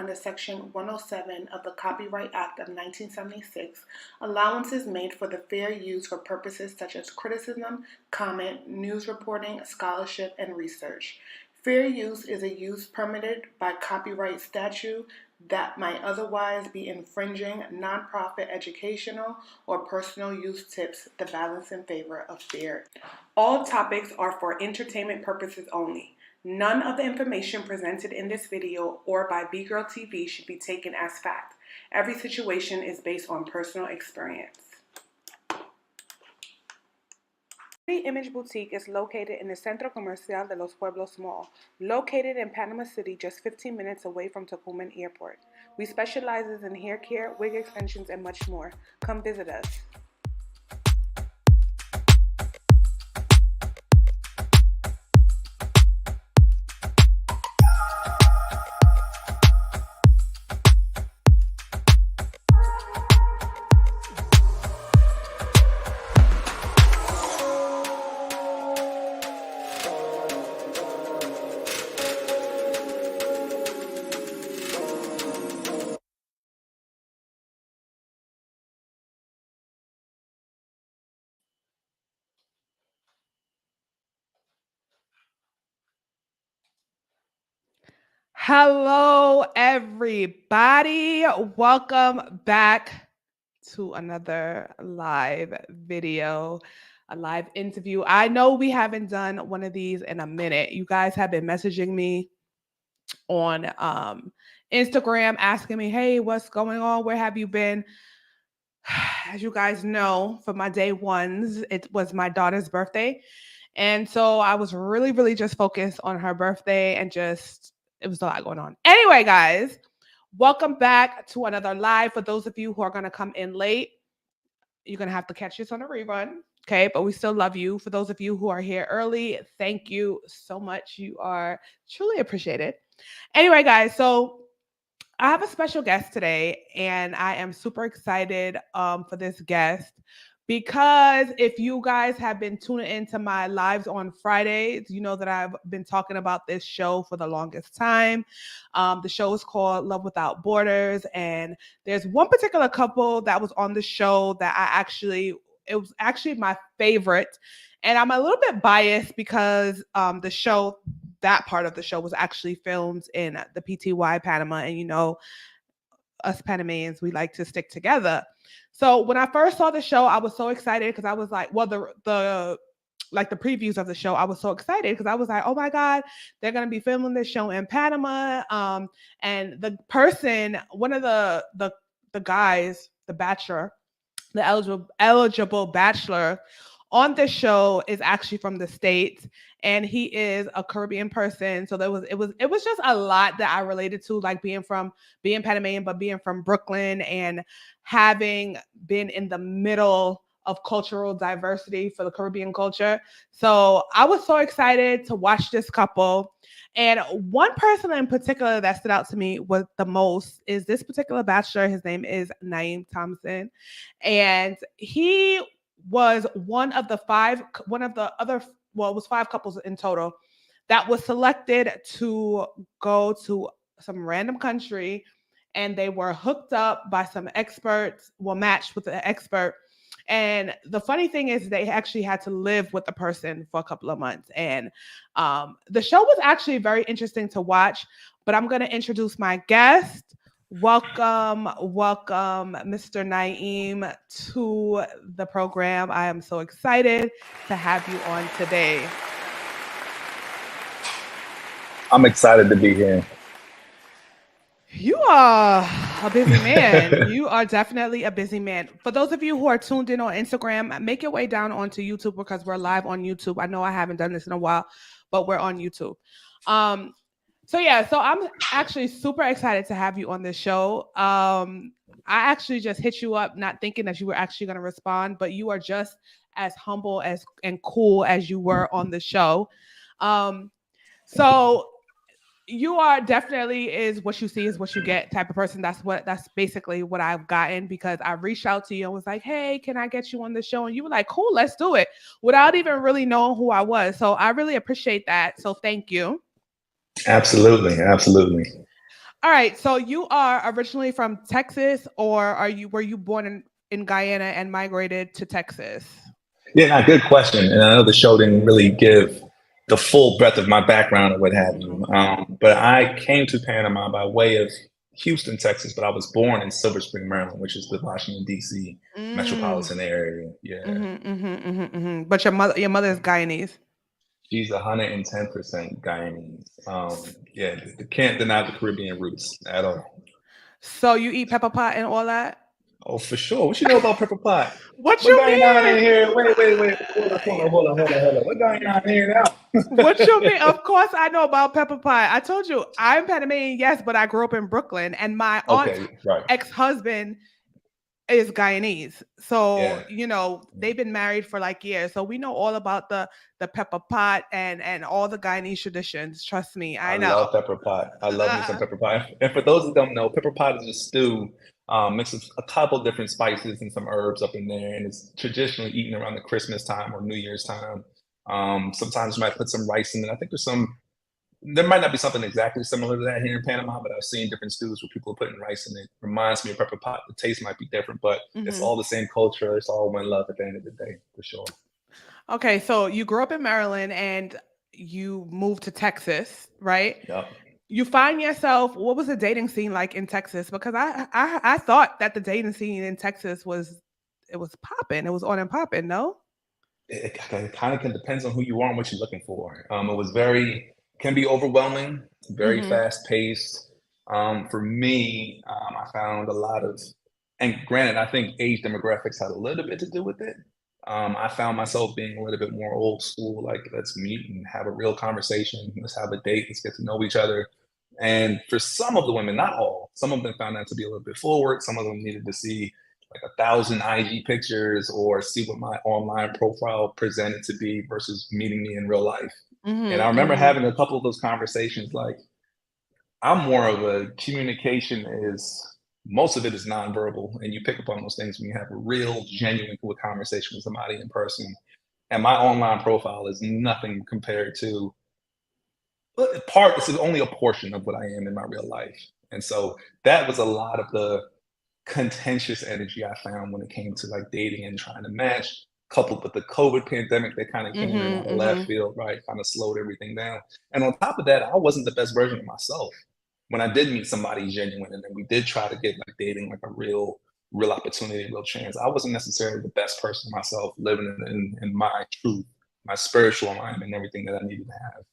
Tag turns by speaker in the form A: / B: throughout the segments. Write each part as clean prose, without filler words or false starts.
A: under Section 107 of the Copyright Act of 1976, allowances made for the fair use for purposes such as criticism, comment, news reporting, scholarship, and research. Fair use is a use permitted by copyright statute that might otherwise be infringing nonprofit educational or personal use tips the balance in favor of fair. All topics are for entertainment purposes only. None of the information presented in this video or by B-Girl TV should be taken as fact. Every situation is based on personal experience. The Image Boutique is located in the Centro Comercial de los Pueblos Mall, located in Panama City, just 15 minutes away from Tocumen Airport. We specialize in hair care, wig extensions, and much more. Come visit us. Hello, everybody. Welcome back to another live video, a live interview. I know we haven't done one of these in a minute. You guys have been messaging me on Instagram asking me, hey, what's going on? Where have you been? As you guys know, for my day ones, it was my daughter's birthday. And so I was really just focused on her birthday and it was a lot going on. Anyway, guys, welcome back to another live. For those of you who are going to come in late, you're going to have to catch this on a rerun. Okay, but we still love you. For those of you who are here early, thank you so much. You are truly appreciated. Anyway, guys, so I have a special guest today, and I am super excited for this guest because if you guys have been tuning into my lives on Fridays, you know that I've been talking about this show for the longest time. The show is called Love Without Borders, and there's one particular couple that was on the show that it was actually my favorite, and I'm a little bit biased because that part of the show was actually filmed in the PTY Panama, and you know, us Panamanians, we like to stick together. So when I first saw the show, I was so excited because I was like, well, the previews of the show, I was so excited because I was like, oh my God, they're gonna be filming this show in Panama. And the person, one of the guys, the bachelor, the eligible bachelor on this show is actually from the States, and he is a Caribbean person. So it was just a lot that I related to, like being Panamanian, but being from Brooklyn and having been in the middle of cultural diversity for the Caribbean culture. So I was so excited to watch this couple. And one person in particular that stood out to me was the most is this particular bachelor. His name is Naeem Thompson. And he was one of the five couples in total that was selected to go to some random country, and they were hooked up by some experts, matched with an expert. And the funny thing is they actually had to live with the person for a couple of months. And the show was actually very interesting to watch, but I'm going to introduce my guest. Welcome, Mr. Naim, to the program. I am so excited to have you on today.
B: I'm excited to be here.
A: You are a busy man. You are definitely a busy man. For those of you who are tuned in on Instagram, make your way down onto YouTube because we're live on YouTube. I know I haven't done this in a while, but we're on YouTube. So I'm actually super excited to have you on this show. I actually just hit you up, not thinking that you were actually going to respond, but you are just as humble and cool as you were on the show. So you are definitely is what you see is what you get type of person. That's basically what I've gotten, because I reached out to you and was like, hey, can I get you on the show? And you were like, cool, let's do it, without even really knowing who I was. So I really appreciate that. So thank you.
B: Absolutely.
A: All right. So you are originally from Texas, or were you born in Guyana and migrated to Texas?
B: Yeah, nah, good question. And I know the show didn't really give the full breadth of my background or what have
A: Hmm.
B: you. But I came to Panama by way of Houston, Texas, but I was born in Silver Spring, Maryland, which is the Washington, D.C.
A: Mm.
B: metropolitan area. Yeah.
A: But your mother is Guyanese.
B: She's 110% Guyanese. Yeah, can't deny the Caribbean roots at all.
A: So you eat pepper pot and all that?
B: Oh, for sure. What you know about pepper pie?
A: What
B: What
A: you
B: going on in
A: mean?
B: here? Wait. Hold on. What going on here now?
A: What you mean? Of course I know about pepper pie. I told you I'm Panamanian, yes, but I grew up in Brooklyn and my aunt's
B: Okay, right.
A: ex-husband is Guyanese. So,
B: Yeah.
A: they've been married for like years. So we know all about the pepper pot and all the Guyanese traditions. Trust me,
B: I
A: I know.
B: love pepper pot. I love me some
A: Uh,
B: pepper pot. And for those that don't know, pepper pot is a stew, mixed with a couple different spices and some herbs up in there, and it's traditionally eaten around the Christmas time or New Year's time. Sometimes you might put some rice in it. I think there might not be something exactly similar to that here in Panama, but I've seen different stews where people are putting rice in it. Reminds me of pepper pot. The taste might be different, but it's
A: mhm.
B: all the same culture. It's all one love at the end of the day, for sure.
A: Okay, so you grew up in Maryland and you moved to Texas, right?
B: Yep.
A: You find yourself, what was the dating scene like in Texas? Because I thought that the dating scene in Texas was popping. It was on and popping, no?
B: It kind of can depends on who you are and what you're looking for. It was very can be overwhelming, very
A: Mhm.
B: fast paced. For me, I found a lot of, and granted, I think age demographics had a little bit to do with it. I found myself being a little bit more old school, like let's meet and have a real conversation, let's have a date, let's get to know each other. And for some of the women, not all, some of them found that to be a little bit forward. Some of them needed to see like 1,000 IG pictures or see what my online profile presented to be versus meeting me in real life. And I
A: Mhm.
B: remember
A: Mhm.
B: having a couple of those conversations. Like, I'm more of a communication is most of it is nonverbal, and you pick up on those things when you have a real, genuine, cool conversation with somebody in person. And my online profile is nothing compared to part. This is only a portion of what I am in my real life, and so that was a lot of the contentious energy I found when it came to like dating and trying to match, coupled with the COVID pandemic that kind of came in
A: Mhm.
B: out of left
A: Mhm.
B: field, right? Kind of slowed everything down. And on top of that, I wasn't the best version of myself. When I did meet somebody genuine and then we did try to get like dating like a real opportunity, real chance, I wasn't necessarily the best person myself, living in my truth, my spiritual alignment, and everything that I needed to have.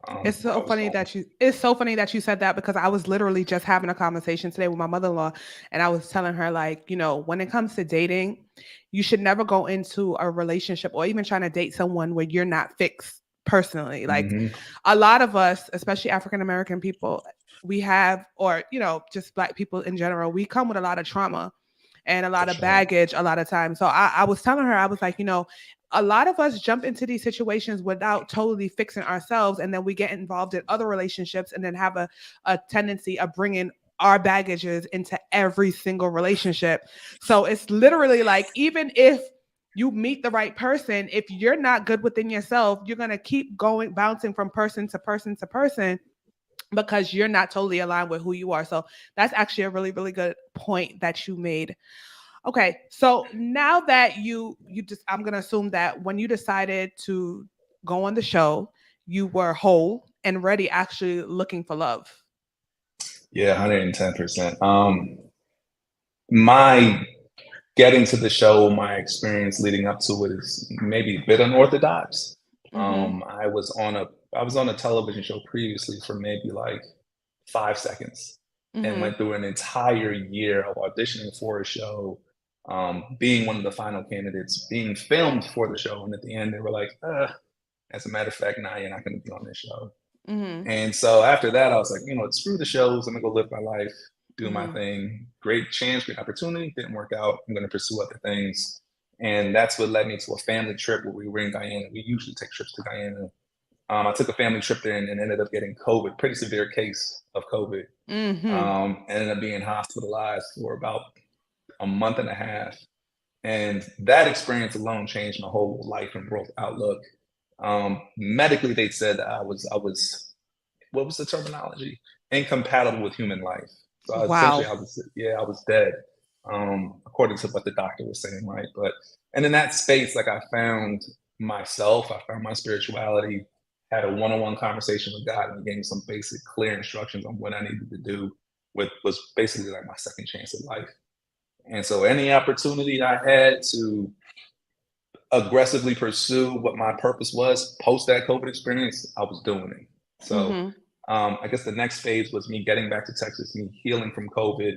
B: Where I was going.
A: It's so funny that you said that because I was literally just having a conversation today with my mother-in-law and I was telling her like, when it comes to dating, you should never go into a relationship or even trying to date someone where you're not fixed personally. Like
B: Hmm.
A: a lot of us, especially African American people, we have or just black people in general, we come with a lot of trauma and a
B: For
A: lot of
B: sure.
A: baggage a lot of times. So I was telling her, I was like, a lot of us jump into these situations without totally fixing ourselves. And then we get involved in other relationships and then have a tendency of bringing our baggages into every single relationship. So it's literally like, even if you meet the right person, if you're not good within yourself, you're going to keep going, bouncing from person to person to person because you're not totally aligned with who you are. So that's actually a really, really good point that you made. Okay, so now that you just I'm gonna assume that when you decided to go on the show, you were whole and ready, actually looking for love.
B: Yeah, 110%. My getting to the show, my experience leading up to it is maybe a bit unorthodox.
A: Mm-hmm.
B: I was on a television show previously for maybe like 5 seconds, and
A: Mm-hmm.
B: went through an entire year of auditioning for a show, being one of the final candidates, being filmed for the show, and at the end they were like, as a matter of fact, nah, you're not going to be on this show.
A: Mm-hmm.
B: And so after that, I was like, screw the shows. I'm gonna go live my life, do my
A: Mm-hmm.
B: thing. Great chance, great opportunity. Didn't work out. I'm gonna pursue other things. And that's what led me to a family trip where we were in Guyana. We usually take trips to Guyana. I took a family trip there and ended up getting COVID, pretty severe case of COVID.
A: Mm-hmm.
B: Ended up being hospitalized for about a month and a half. And that experience alone changed my whole life and world outlook. Medically, they said that I was what was the terminology? incompatible with human life. So essentially,
A: Wow.
B: I was dead, according to what the doctor was saying, right? And in that space, like I found myself, I found my spirituality, had a one-on-one conversation with God, and he gave me some basic, clear instructions on what I needed to do. With was basically like my second chance at life. And so, any opportunity I had to aggressively pursue what my purpose was post that COVID experience, I was doing it. So
A: Mm-hmm.
B: I guess the next phase was me getting back to Texas, me healing from COVID,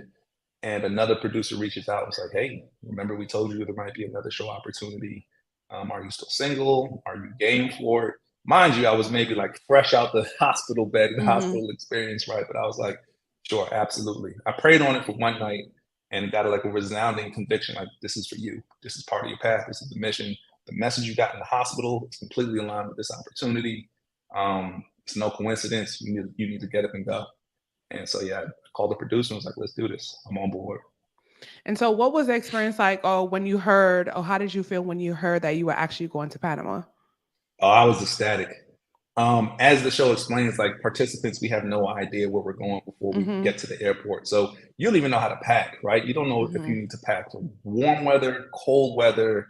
B: and another producer reaches out and was like, "Hey, remember we told you there might be another show opportunity? Are you still single? Are you game for it?" Mind you, I was maybe like fresh out the hospital bed, the
A: Mm-hmm.
B: hospital experience, right? But I was like, "Sure, absolutely." I prayed on it for one night and got like a resounding conviction, like, "This is for you. This is part of your path. This is the mission. The message you got in the hospital is completely aligned with this opportunity. It's no coincidence. You need to get up and go." And so, yeah, I called the producer and was like, "Let's do this. I'm on board."
A: And so what was the experience like, oh, when you heard, or how did you feel when you heard that you were actually going to Panama?
B: Oh, I was ecstatic. As the show explains, like participants, we have no idea where we're going before we
A: Mm-hmm.
B: get to the airport. So you don't even know how to pack, right? You don't know if
A: Mm-hmm.
B: you need to pack for warm weather, cold weather,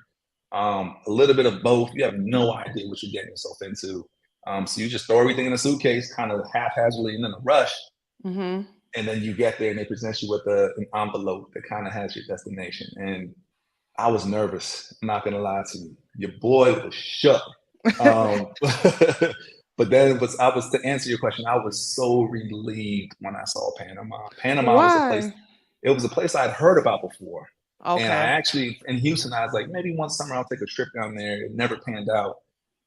B: a little bit of both. You have no idea what you're getting yourself into. So you just throw everything in a suitcase, kind of haphazardly and in a rush.
A: Mm-hmm.
B: And then you get there and they present you with an envelope that kind of has your destination. And I was nervous. I'm not gonna lie to you. Your boy was shook. Um, but then I was to answer your question. I was so relieved when I saw Panama. Panama was a place.
A: Why?
B: It was a place I'd heard about before, and I
A: Okay.
B: actually in Houston, I was like, maybe one summer I'll take a trip down there. It never panned out.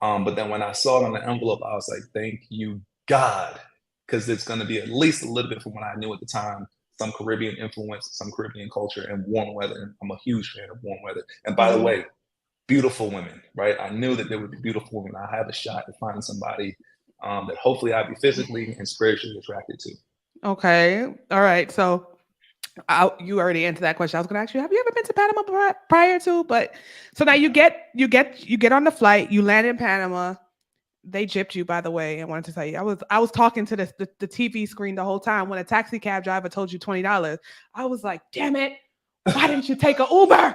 B: But then when I saw it on the envelope, I was like, thank you, God, because it's going to be at least a little bit from what I knew at the time. Some Caribbean influence, some Caribbean culture, and warm weather. I'm a huge fan of warm weather. And by the
A: Mm-hmm.
B: way, beautiful women, right? I knew that there would be beautiful women. I have a shot at finding somebody that hopefully I'd be physically and spiritually attracted to.
A: Okay. All right. So you already answered that question. I was going to ask you, have you ever been to Panama prior to? But so now you get on the flight, you land in Panama. They gypped you, by the way. I wanted to tell you, I was talking to the TV screen the whole time when a taxi cab driver told you $20. I was like, damn it, why didn't you take a Uber?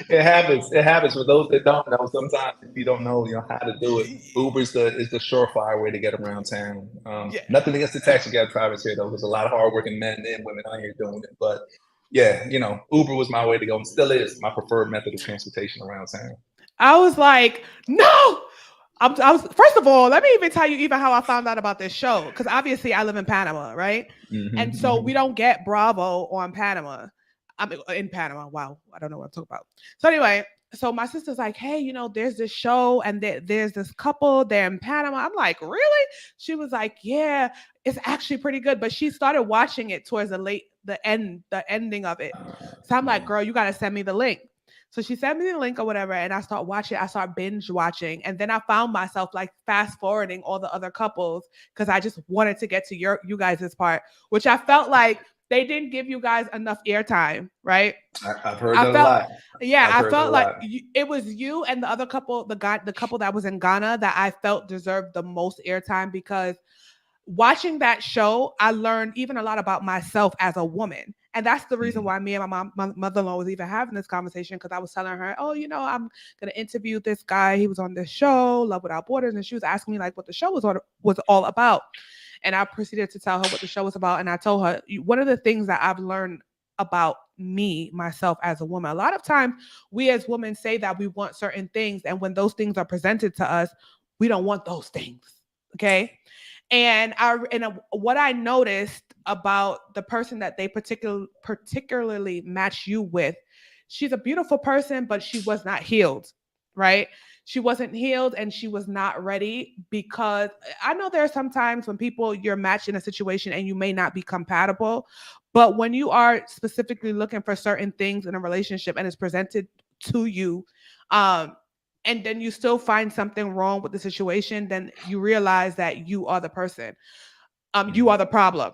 B: It happens. It happens. For those that don't know, sometimes if you don't know, how to do it, Uber's the surefire way to get around town.
A: Yeah.
B: Nothing against the taxi cab drivers here, though. There's a lot of hardworking men and women out here doing it. But yeah, Uber was my way to go, and still is my preferred method of transportation around town.
A: I was like, no. I was first of all, let me even tell you even how I found out about this show because obviously I live in Panama, right?
B: Hmm.
A: And so we
B: Hmm.
A: don't get Bravo on Panama. I mean, in Panama. Wow, I don't know what I'm talking about. So anyway, so my sister's like, hey, there's this show and there's this couple. They're in Panama. I'm like, really? She was like, yeah, it's actually pretty good. But she started watching it towards the ending of it. So I'm like,
B: Yeah.
A: girl, you gotta send me the link. So she sent me the link or whatever, and I start watching. I start binge watching, and then I found myself like fast forwarding all the other couples because I just wanted to get to you guys' part, which I felt like they didn't give you guys enough airtime, right?
B: I've heard
A: I
B: that a
A: felt,
B: lot.
A: yeah,
B: I've
A: I
B: heard that a
A: felt like
B: lot.
A: it was you and the other couple, the couple that was in Ghana that I felt deserved the most airtime because watching that show, I learned even a lot about myself as a woman. And that's the reason
B: Mhm.
A: why me and my mother-in-law was even having this conversation because I was telling her, oh, I'm going to interview this guy. He was on this show, Love Without Borders. And she was asking me like what the show was all about. And I proceeded to tell her what the show was about. And I told her, one of the things that I've learned about me, myself as a woman, a lot of times we as women say that we want certain things. And when those things are presented to us, we don't want those things. Okay. What I noticed about the person that they particularly match you with, she's a beautiful person, but she was not healed, right? She wasn't healed and she was not ready because I know there are some times when people you're matched in a situation and you may not be compatible, but when you are specifically looking for certain things in a relationship and it's presented to you, um, and then you still find something wrong with the situation, then you realize that you are the person. You are
B: Mhm.
A: the problem.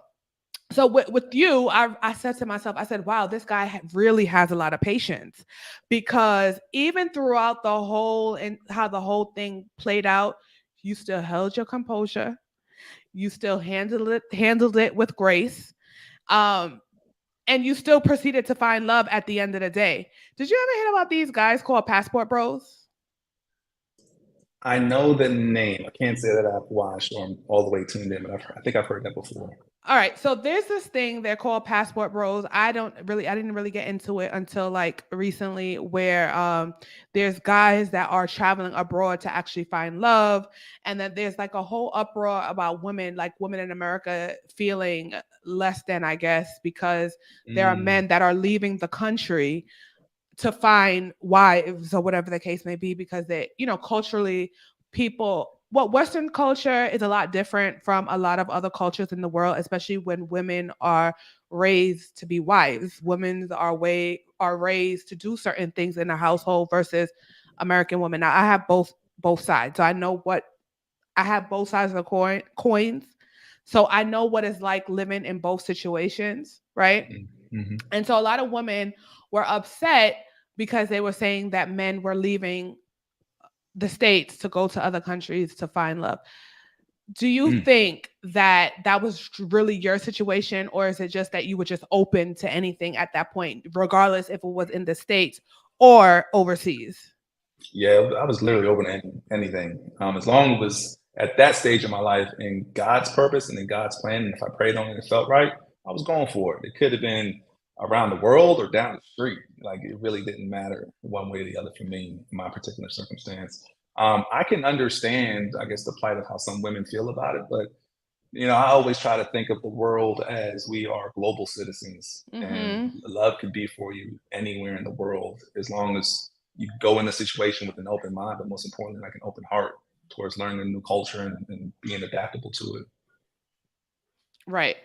A: So with you, I said to myself, I said, wow, this guy really has a lot of patience because even throughout the whole and how the whole thing played out, you still held your composure. you still handled it with grace. Um, and you still proceeded to find love at the end of the day. Did you ever hear about these guys called passport bros?
B: I know the name. I can't say that I've watched or I'm all the way tuned in, but I think I've heard that before.
A: All right, so there's this thing they're called passport bros. I didn't really get into it until like recently, where there's guys that are traveling abroad to actually find love, and then there's like a whole uproar about women, like women in America feeling less than, I guess, because there are
B: Mm,
A: men that are leaving the country to find wives or whatever the case may be, because they, culturally, people, well, Western culture is a lot different from a lot of other cultures in the world, especially when women are raised to be wives. Women are raised to do certain things in the household versus American women. Now I have both sides, so I have both sides of the coins. So I know what it's like living in both situations, right?
B: mm, mhm,
A: And so a lot of women were upset because they were saying that men were leaving the States to go to other countries to find love. Do you
B: mm.
A: think that that was really your situation, or is it just that you were just open to anything at that point, regardless if it was in the States or overseas?
B: Yeah, I was literally open to anything. As long as it was at that stage of my life in God's purpose and in God's plan, and if I prayed on it and it felt right, I was going for it. It could have been around the world or down the street. Like it really didn't matter one way or the other for me in my particular circumstance. I can understand, I guess, the plight of how some women feel about it, but I always try to think of the world as we are global citizens, and
A: Mm-hmm.
B: love could be for you anywhere in the world as long as you go in the situation with an open mind, but most importantly, like an open heart towards learning a new culture and being adaptable to it.
A: Right.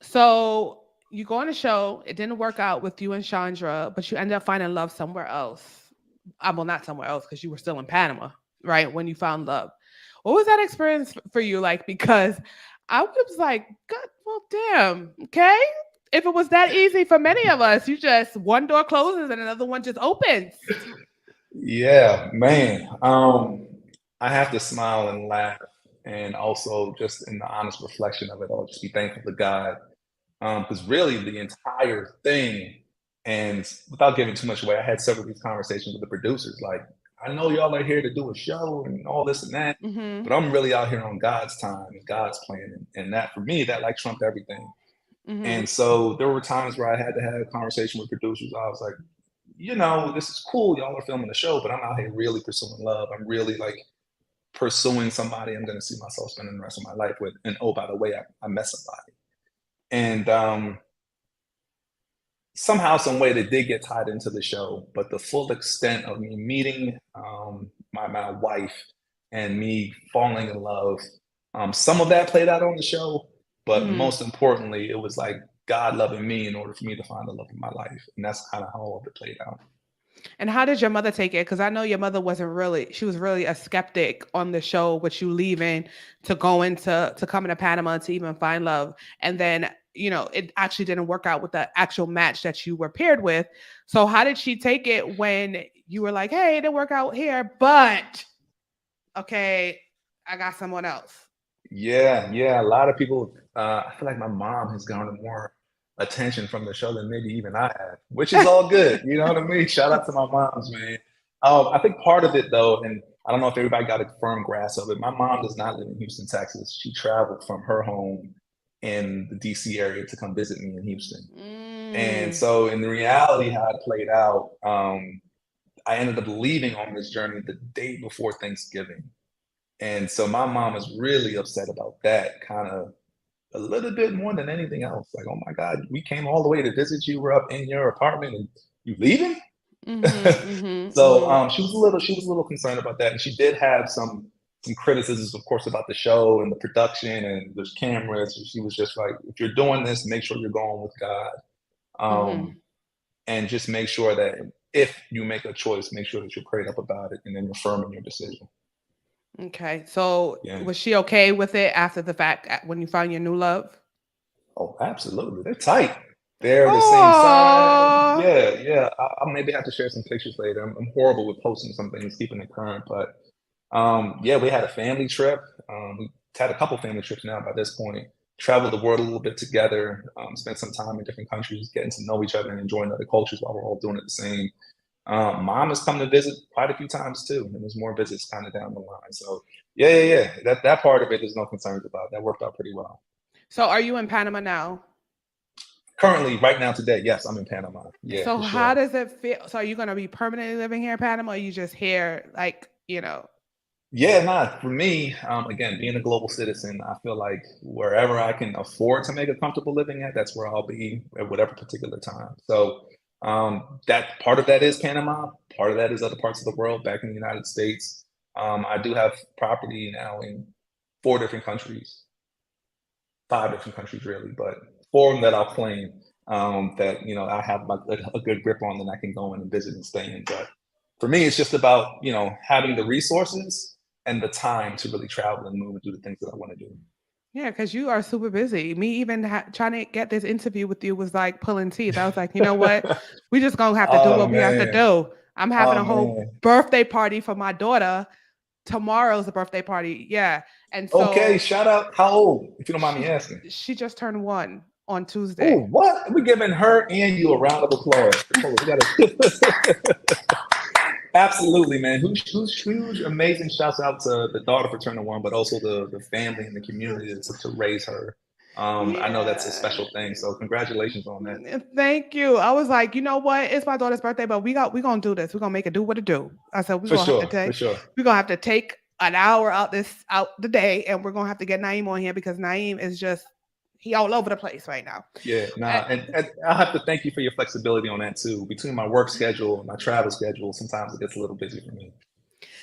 A: So you go on a show, it didn't work out with you and Chandra, but you ended up finding love somewhere else. Well, not somewhere else, because you were still in Panama, right? When you found love. What was that experience for you like? Because I was like, God, well, damn, okay. If it was that easy for many of us, you just one door closes and another one just opens.
B: Yeah, man. I have to smile and laugh, and also just in the honest reflection of it all, just be thankful to God. Because really, the entire thing, and without giving too much away, I had several of these conversations with the producers. Like, I know y'all are here to do a show and all this and that,
A: Mm-hmm.
B: but I'm really out here on God's time and God's plan, and that for me, that like trumped everything.
A: Mm-hmm.
B: And so there were times where I had to have a conversation with producers. I was like, this is cool. Y'all are filming the show, but I'm out here really pursuing love. I'm really like pursuing somebody I'm going to see myself spending the rest of my life with. And oh, by the way, I met somebody. And somehow, some way, they did get tied into the show. But the full extent of me meeting my wife and me falling in love, some of that played out on the show. But
A: Mm-hmm.
B: most importantly, it was like God loving me in order for me to find the love of my life. And that's kind of how all of it played out.
A: And how did your mother take it? Because I know your mother she was really a skeptic on the show, with you leaving to go to coming to Panama to even find love. And then, it actually didn't work out with the actual match that you were paired with. So how did she take it when you were like, hey, it didn't work out here, but okay, I got someone else?
B: Yeah, yeah. A lot of people, I feel like my mom has garnered more attention from the show than maybe even I have, which is all good. You know what I mean? Shout out to my moms, man. I think part of it though, and I don't know if everybody got a firm grasp of it. My mom does not live in Houston, Texas. She traveled from her home in the DC area to come visit me in Houston. And
A: Mm.
B: so in the reality, how it played out, I ended up leaving on this journey the day before Thanksgiving. And so my mom was really upset about that, kind of a little bit more than anything else. Like, oh my God, we came all the way to visit you. We're up in your apartment and you leaving?
A: Mm-hmm. Mm-hmm.
B: So
A: Mm-hmm.
B: she was a little concerned about that. And she did have some criticisms, of course, about the show and the production and there's cameras. So she was just like, if you're doing this, make sure you're going with God.
A: Mm-hmm.
B: Um, and just make sure that if you make a choice, make sure that you're prayed up about it and then you're firm in your decision.
A: Okay. So
B: Yeah.
A: was she okay with it after the fact, when you found your new love?
B: Oh, absolutely. They're tight. They're the same size.
A: Oh.
B: Yeah, yeah. I'll maybe have to share some pictures later. I'm horrible with posting some things, keeping it current, but yeah, we had a family trip. We had a couple family trips now by this point. Traveled the world a little bit together. Spent some time in different countries, getting to know each other and enjoying other cultures while we're all doing it the same. Mom has come to visit quite a few times too, and there's more visits kind of down the line. So yeah. That part of it, there's no concerns about. That worked out pretty well.
A: So are you in Panama now?
B: Currently, right now, today, yes, I'm in Panama. Yeah,
A: So
B: for
A: how
B: sure.
A: does it feel? So are you going to be permanently living here in Panama, or are you just here, like,
B: Yeah, nah, for me, again, being a global citizen, I feel like wherever I can afford to make a comfortable living at, that's where I'll be at whatever particular time. So that part of that is Panama, part of that is other parts of the world back in the United States. I do have property now in 4 different countries, 5 different countries really, but 4 of them that I'll claim that I have a good grip on, that I can go in and visit and stay in. But for me, it's just about having the resources and the time to really travel and move and do the things that I want to do.
A: Yeah, because you are super busy. Me even trying to get this interview with you was like pulling teeth. I was like, you know what? We just gonna have to do
B: Oh
A: what we have to
B: man,
A: do. I'm having
B: oh
A: a whole
B: man.
A: birthday party for my daughter. Tomorrow's a birthday party. Yeah. And
B: Okay,
A: so
B: shout out. How old? If you don't mind me
A: she
B: asking.
A: she just turned 1 on
B: Oh,
A: Tuesday.
B: what? We're giving her and you a round of applause. Hold on, we gotta. Absolutely, man. Huge, amazing shouts out to the daughter for turning 1, but also the family and the community to raise her. I know that's a
A: Yeah.
B: special thing. So congratulations on that.
A: Thank you. I was like, you know what? It's my daughter's birthday, but we gonna do this. We're gonna make it do what it do. I said
B: For sure, for sure.
A: we're gonna have to take an hour out the day, and we're gonna have to get Naim on here because Naim is just he all over the place right now.
B: Yeah,
A: Uh,
B: nah, and I have to thank you for your flexibility on that too. Between my work schedule and my travel schedule, sometimes it gets a little busy for me.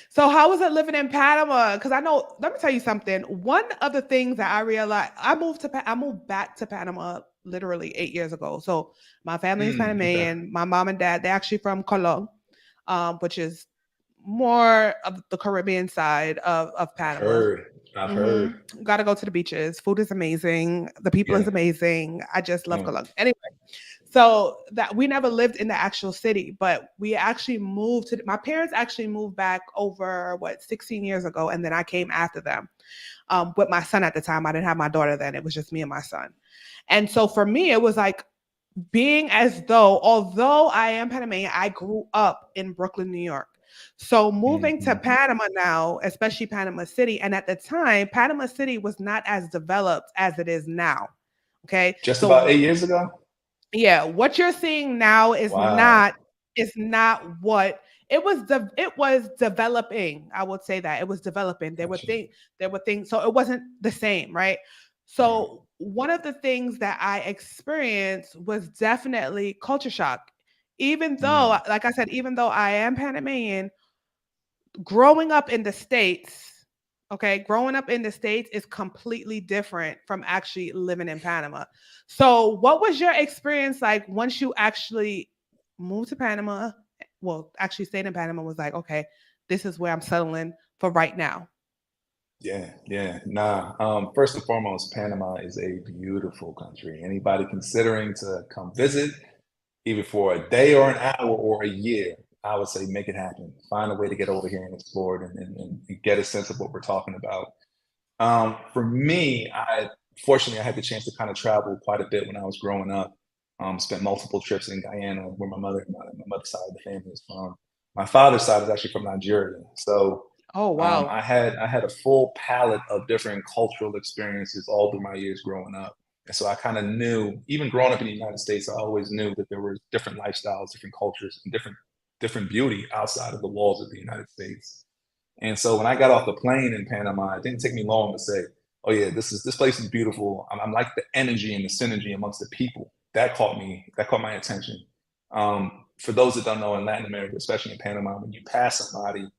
A: So how was it living in Panama? Because I know, let me tell you something. One of the things that I realized, I moved back to Panama literally 8 years ago. So my family is
B: Okay.
A: Panamanian. My mom and dad, they're actually from Colón, which is more of the Caribbean side of
B: I've
A: Panama.
B: heard. I've heard.
A: Got to go to the beaches. Food is amazing. The people is
B: Yeah.
A: amazing. I just love
B: Yeah.
A: Cologne. Anyway, so that we never lived in the actual city, but we actually moved to. My parents actually moved back over 16 years ago, and then I came after them with my son at the time. I didn't have my daughter then; it was just me and my son. And so for me, it was like being as though, although I am Panamanian, I grew up in Brooklyn, New York. So moving to
B: Mhm.
A: Panama now, especially Panama City, and at the time, Panama City was not as developed as it is now. Okay.
B: Just about
A: So
B: 8 years ago?
A: yeah, what you're seeing now
B: Wow.
A: is not what it was developing. I would say that it was developing.
B: Gotcha.
A: There were things, so it wasn't the same, right?
B: Right.
A: So one of the things that I experienced was definitely culture shock. Even though,
B: Mm.
A: like I said, even though I am Panamanian, growing up in the States, okay, growing up in the States is completely different from actually living in Panama. So, what was your experience like once you actually moved to Panama? Well, actually stayed in Panama was like, okay, this is where I'm settling for right now.
B: Yeah. Nah. First and foremost, Panama is a beautiful country. Anybody considering to come visit, even for a day or an hour or a year, I would say make it happen. Find a way to get over here and explore it and get a sense of what we're talking about. For me, I had the chance to kind of travel quite a bit when I was growing up. Spent multiple trips in Guyana, where my mother's side of the family is from. My father's side is actually from Nigeria, so
A: Oh, wow.
B: I had a full palette of different cultural experiences all through my years growing up. And so I kind of knew, even growing up in the United States, I always knew that there were different lifestyles, different cultures, and different beauty outside of the walls of the United States. And so when I got off the plane in Panama, it didn't take me long to say, "Oh yeah, this place is beautiful." I'm like the energy and the synergy amongst the people that caught me. That caught my attention. For those that don't know, in Latin America, especially in Panama, when you pass somebody,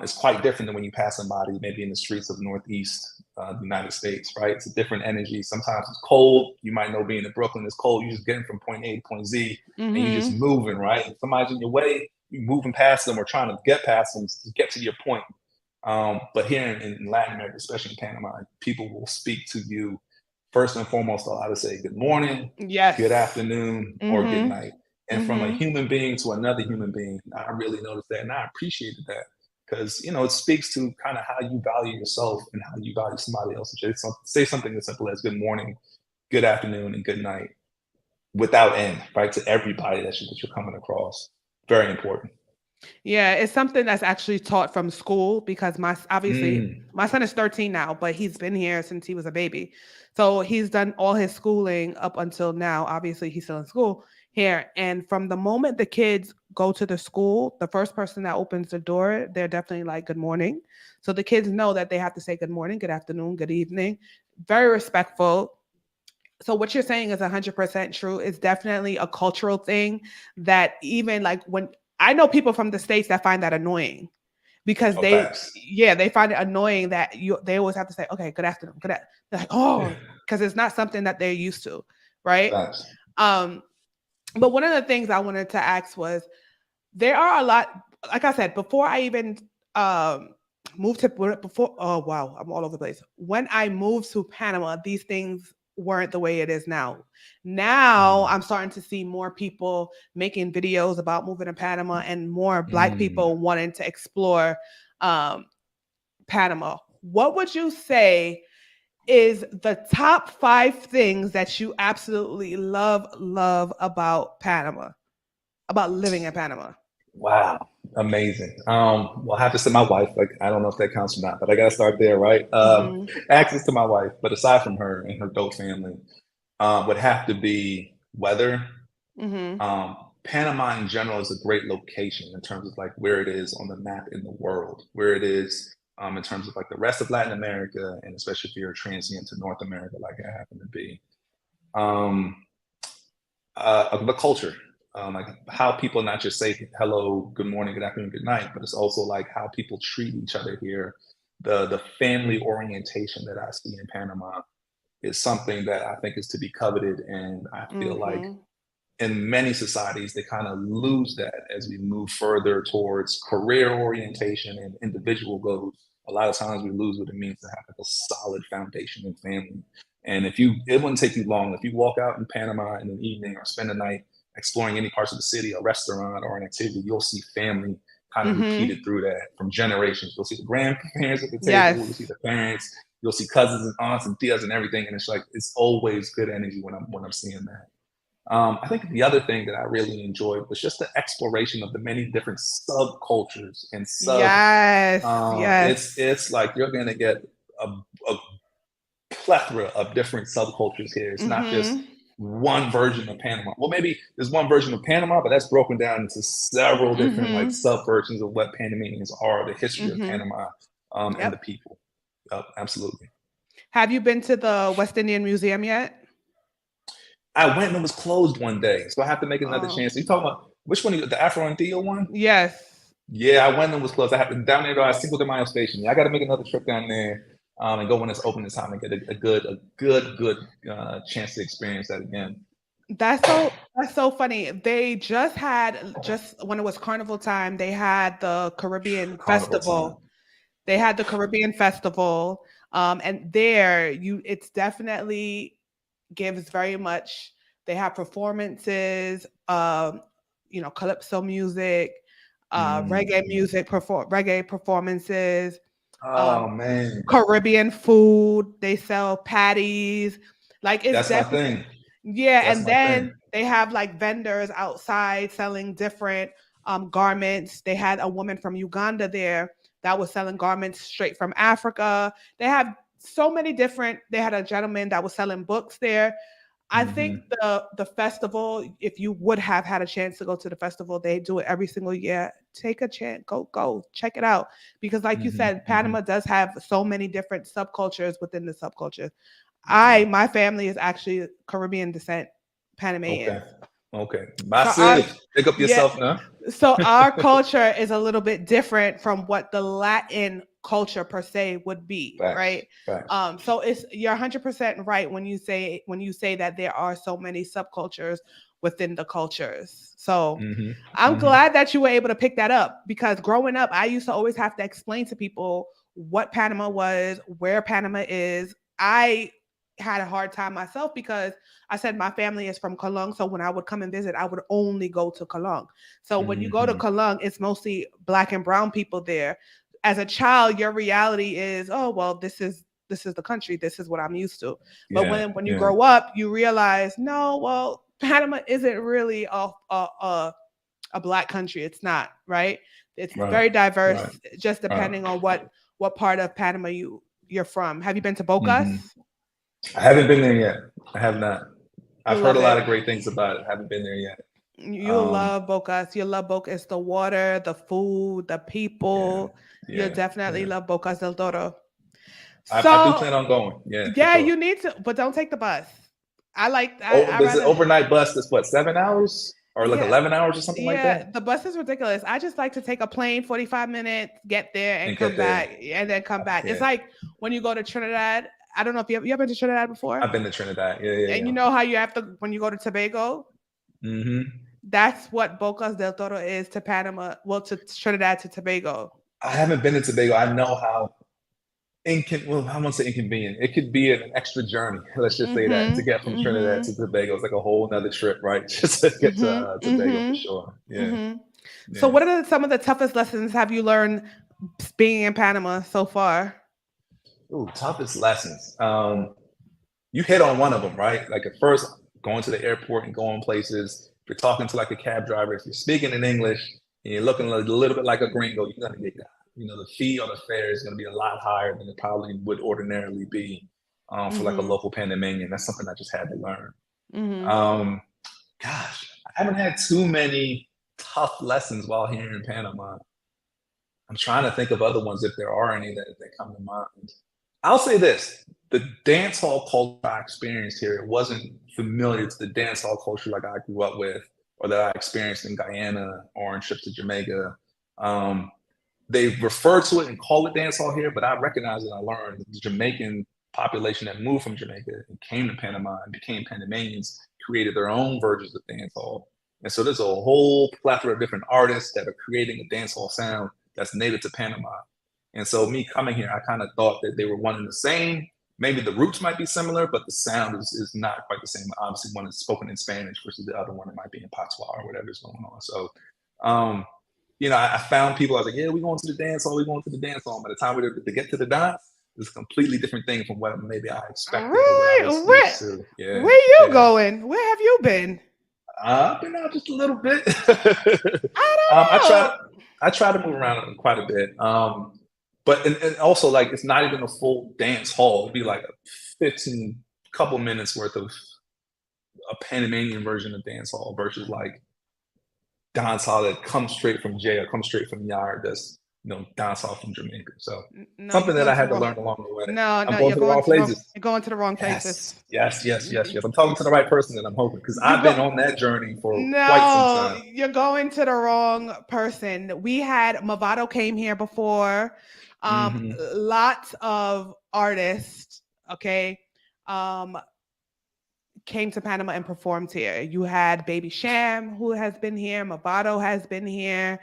B: it's quite different than when you pass somebody maybe in the streets of Northeast United States, right? It's a different energy. Sometimes it's cold. You might know being in Brooklyn, it's cold. You're just getting from point A to point Z, and you're just
A: Mhm.
B: moving, right? If somebody's in your way, you're moving past them or trying to get past them to get to your point. But here in Latin America, especially in Panama, people will speak to you first and foremost. They'll either say good morning, good
A: Yes.
B: afternoon, or good
A: Mhm.
B: night. And from a
A: Mhm.
B: human being to another human being, I really noticed that, and I appreciated that. because it speaks to kind of how you value yourself and how you value somebody else. Say something as simple as good morning, good afternoon, and good night without end, right? To everybody that you're coming across. Very important.
A: Yeah, it's something that's actually taught from school because obviously
B: Mm,
A: my son is 13 now, but he's been here since he was a baby. So he's done all his schooling up until now. Obviously, he's still in school here. And from the moment the kids go to the school, the first person that opens the door, they're definitely like, good morning. So the kids know that they have to say good morning, good afternoon, good evening. Very respectful. So what you're saying is 100% true. It's definitely a cultural thing that even like when I know people from the States that find that annoying because
B: oh, facts.
A: they find it annoying that they always have to say, okay, good afternoon, they're like,
B: Yeah,
A: oh, because it's not something that they're used to, right?
B: facts.
A: Um, but one of the things I wanted to ask was there are a lot, like I said, before I even um moved to before oh wow, I'm all over the place. When I moved to Panama, these things weren't the way it is now. Now
B: Mm,
A: I'm starting to see more people making videos about moving to Panama and more black
B: mm.
A: people wanting to explore um Panama. What would you say is the top 5 things that you absolutely love about Panama, about living in Panama?
B: Wow, amazing. Well, I have to say my wife. Like, I don't know if that counts or not, but I gotta start there, right?
A: Mhm.
B: Access to my wife, but aside from her and her dope family, would have to be weather.
A: Mhm.
B: Panama in general is a great location in terms of like where it is on the map in the world, where it is in terms of like the rest of Latin America, and especially if you're transient to North America, like I happen to be. Um, of the culture, like how people not just say hello, good morning, good afternoon, good night, but it's also like how people treat each other here. The family orientation that I see in Panama is something that I think is to be coveted, and I feel like
A: Mhm.
B: in many societies they kind of lose that as we move further towards career orientation and individual goals. A lot of times we lose what it means to have like a solid foundation in family. And it wouldn't take you long if you walk out in Panama in an evening or spend a night exploring any parts of the city, a restaurant or an activity, you'll see family kind of repeated
A: Mhm.
B: through that from generations. You'll see the grandparents at the table, you'll see
A: Yes.
B: the parents, you'll see cousins and aunts and tias and everything, and it's like it's always good energy when I'm seeing that. I think the other thing that I really enjoyed was just the exploration of the many different subcultures and
A: Yes. Yes.
B: it's like you're gonna get a plethora of different subcultures here. It's not just
A: Mhm.
B: one version of Panama. Well, maybe there's one version of Panama, but that's broken down into several different like
A: Mhm.
B: subversions of what Panamanians are, the history of
A: Mhm.
B: Panama, and the
A: Yep.
B: people. Absolutely.
A: Have you been to the West Indian Museum yet?
B: I went and it was closed one day, so I have to make another
A: Oh.
B: chance. You talking about which one? The Afro and Theo one?
A: Yes.
B: Yeah, I went and was closed. I have down there by Cinco de Mayo station. Yeah, I got to make another trip down there and go when it's open this time and get a good chance to experience that again.
A: That's so funny. They just when it was carnival time, they had the Caribbean
B: Carnival time.
A: festival. They had the Caribbean festival. And there you it's definitely gives very much. They have performances, calypso music, reggae
B: Mm.
A: music, reggae performances,
B: Oh
A: um,
B: man,
A: Caribbean food. They sell patties. Like it's
B: that's my
A: definitely
B: thing.
A: yeah,
B: That's
A: and
B: my thing.
A: then they have like vendors outside selling different garments. They had a woman from Uganda there that was selling garments straight from Africa. They have so many different. They had a gentleman that was selling books there. I think
B: Hmm.
A: the festival, if you would have had a chance to go to the festival, they do it every single year. Take a chance, go check it out because, like you
B: Hmm.
A: said,
B: Hmm.
A: Panama does have so many different subcultures within the subculture.
B: Yeah.
A: My family is actually Caribbean descent,
B: Okay.
A: Panamanians.
B: Okay.
A: So our
B: Massive. Pick up
A: yeah,
B: yourself now.
A: so our culture is a little bit different from what the Latin culture per se would be,
B: Facts.
A: right?
B: Facts.
A: So it's you're 100% right when you say that there are so many subcultures within the cultures. So
B: Hmm.
A: I'm
B: Hmm.
A: glad that you were able to pick that up because growing up, I used to always have to explain to people what Panama was, where Panama is. I had a hard time myself because I said my family is from Cologne. So when I would come and visit, I would only go to Cologne. So when you go to
B: Hmm.
A: Cologne, it's mostly black and brown people there. as a child, your reality is, oh well, this is the country, this is what I'm used to. But
B: Yeah,
A: when you
B: yeah,
A: grow up, you realize, no, well, Panama isn't really a black country. It's not, right? It's
B: right,
A: very diverse,
B: right,
A: just
B: right.
A: depending on what part of Panama you're from. Have you been to Bocas?
B: Hmm. I haven't been there yet. I have not. I've
A: You'll
B: heard a
A: love
B: lot
A: it.
B: of great things about it. Haven't been there yet.
A: You'll
B: Um,
A: love Bocas. You'll love Bocas. It's the water, the food, the
B: yeah,
A: people. You'll
B: yeah,
A: definitely
B: yeah.
A: love Bocas del Toro.
B: I do
A: So
B: plan on going. Yeah, for
A: yeah,
B: sure.
A: you need to, but don't take the bus.
B: Oh,
A: I
B: there's an
A: rather
B: overnight bus that's what, 7 hours or like
A: yeah.
B: 11 hours or something like
A: Yeah,
B: that,
A: the bus is ridiculous. I just like to take a plane, 45 minutes, get there and
B: and
A: come
B: get there.
A: back, and then come back. It's
B: Yeah,
A: like when you go to Trinidad. I don't know if you ever been to Trinidad before?
B: I've been to Trinidad. Yeah, yeah,
A: And
B: yeah.
A: you know how you have to, when you go to Tobago,
B: Hmm.
A: that's what Bocas del Toro is to Panama, well, to Trinidad to Tobago.
B: I haven't been to Tobago. I know how well, I won't say inconvenient. It could be an extra journey. Let's just say that to
A: Mhm.
B: get from Trinidad to
A: Mhm.
B: Tobago, it's like a whole nother trip, right? Just to get to
A: Mhm.
B: Tobago for
A: Mhm.
B: sure. Yeah,
A: Mhm. So
B: yeah.
A: what are some of the toughest lessons have you learned being in Panama so far?
B: Ooh, toughest lessons. You hit on one of them, right? Like at first, going to the airport and going places. If you're talking to like a cab driver, if you're speaking in English and you're looking a little bit like a gringo, you're gonna get, the fee or the fare is gonna be a lot higher than it probably would ordinarily be for like a
A: Mhm.
B: local Panamanian. That's something I just had to learn.
A: Mhm.
B: Um, Gosh, I haven't had too many tough lessons while here in Panama. I'm trying to think of other ones if there are any that come to mind. I'll say this: the dance hall culture I experienced here, it wasn't familiar to the dance hall culture like I grew up with, or that I experienced in Guyana or on trips to Jamaica. Um, they refer to it and call it dance hall here, but I recognize and I learned that the Jamaican population that moved from Jamaica and came to Panama and became Panamanians created their own versions of dance hall. And so there's a whole plethora of different artists that are creating a dance hall sound that's native to Panama. And so me coming here, I kind of thought that they were one and the same. Maybe the roots might be similar, but the sound is not quite the same. Obviously, one is spoken in Spanish versus the other one that might be in Patois or whatever is going on. So um, I found people. I was like, "Yeah, we going to the dance hall. We going to the dance hall." By the time we were to get to the dance, it's a completely different thing from what maybe I expected or what I was
A: Really?
B: used to. Yeah,
A: Where you
B: yeah.
A: going? Where have you been?
B: I've been out just a little bit.
A: I
B: I
A: don't
B: try.
A: know.
B: I try to move around quite a bit. But and also like it's not even a full dance hall. It'd be like a 15 couple minutes worth of a Panamanian version of dance hall versus like dancehall that comes straight from jail, comes straight from yard. That's dancehall from Jamaica. So
A: No, you're
B: something that
A: going
B: I
A: to
B: had
A: the
B: to
A: wrong.
B: learn along the way.
A: No,
B: I'm
A: no,
B: going
A: you're
B: to the
A: going
B: wrong
A: to the wrong.
B: places.
A: You're going to the wrong places.
B: Yes, yes, yes, yes, yes. I'm talking to the right person, and I'm hoping because
A: You
B: I've been
A: go.
B: on that journey for quite some
A: No,
B: time.
A: you're going to the wrong person. We had Movado came here before.
B: Hmm.
A: Lots of artists, okay, um, came to Panama and performed here. You had Baby Sham, who has been here. Movado has been here.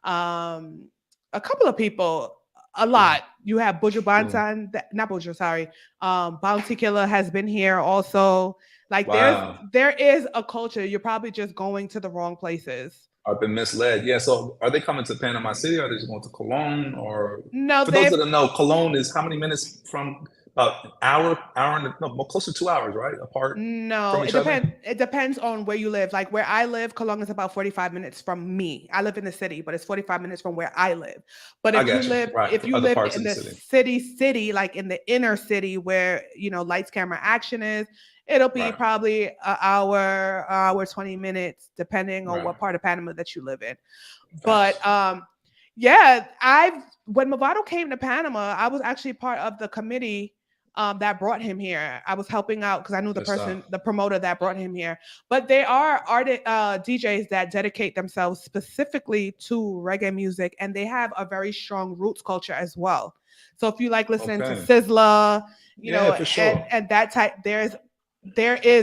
A: Um, a couple of people, a
B: True,
A: lot. You have Buju
B: true.
A: Banton, not Buju, sorry. Bounty Killer has been here also. Like
B: Wow,
A: there is a culture. You're probably just going to the wrong places.
B: I've been misled. Yeah. So, are they coming to Panama City? Or are they just going to Cologne? Or
A: No,
B: for those that
A: they've
B: don't know, Cologne is how many minutes from about an hour and no, well, close to 2 hours, right, apart
A: no,
B: from
A: it
B: each other.
A: depends. It depends on where you live. Like where I live, Cologne is about 45 minutes from me. I live in the city, but it's 45 minutes from where I live. But
B: I got you. Right,
A: if you
B: other
A: lived
B: parts
A: in
B: of the
A: the
B: city.
A: city, like in the inner city where, lights, camera, action is, it'll be
B: Right,
A: probably an hour, 20 minutes, depending on
B: right.
A: what part of Panama that you live in. But
B: Facts.
A: yeah, when Movado came to Panama, I was actually part of the committee that brought him here. I was helping out because I knew
B: Good stuff.
A: the promoter that brought him here. But they are DJs that dedicate themselves specifically to reggae music, and they have a very strong roots culture as well. So if you like listening to
B: Okay.
A: Sizzla,
B: Yeah, for sure.
A: and that type, there is